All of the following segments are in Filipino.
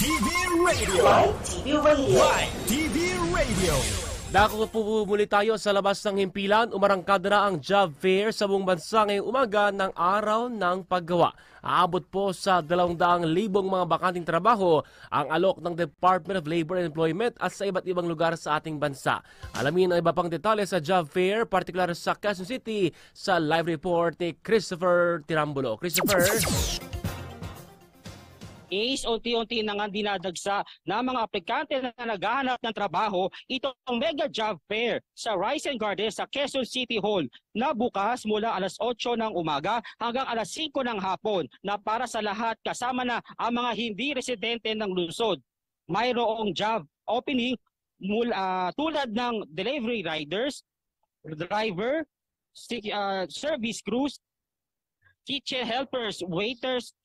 TV Radio. TV Radio. Dako po muli tayo sa labas ng himpilan. Umarangkada na ang job fair sa buong bansa ngayong umaga ng araw ng paggawa. Aabot po sa 200,000 mga bakanting trabaho ang alok ng Department of Labor and Employment at sa iba't ibang lugar sa ating bansa. Alamin ang iba pang detalye sa job fair, partikular sa Quezon City, sa live report ni Christopher Tirambulo. Christopher? Unti-unti na nga dinadagsa na mga aplikante na naghahanap ng trabaho itong mega job fair sa Rise and Garden sa Quezon City Hall na bukas mula alas 8 ng umaga hanggang alas 5 ng hapon na para sa lahat kasama na ang mga hindi residente ng lungsod. Mayroong job opening tulad ng delivery riders, driver, service crews, kitchen helpers, waiters,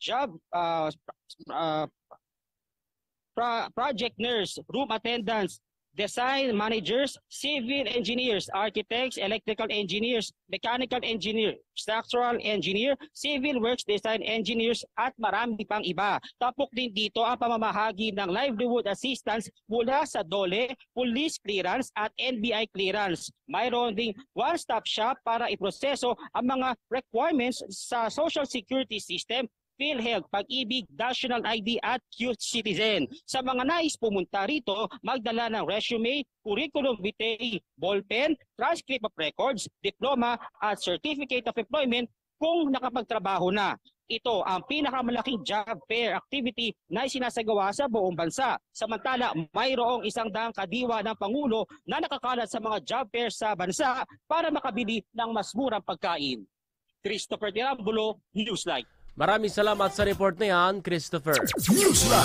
project nurse, room attendants, design managers, civil engineers, architects, electrical engineers, mechanical engineer, structural engineer, civil works design engineers at marami pang iba. Tapok din dito ang pamamahagi ng livelihood assistance mula sa DOLE, police clearance at NBI clearance. Mayroon ding one-stop shop para iproseso ang mga requirements sa Social Security System, PhilHealth, Pag-ibig, National ID at Q-Citizen. Sa mga nais pumunta rito, magdala ng resume, curriculum vitae, ballpen, transcript of records, diploma at certificate of employment kung nakapagtrabaho na. Ito ang pinakamalaking job fair activity na isinasagawa sa buong bansa. Samantala, mayroong 100 kadiwa ng Pangulo na nakakalat sa mga job fair sa bansa para makabili ng mas murang pagkain. Christopher Tirambulo, Newsline. Maraming salamat sa report na yan, Christopher. Newsline.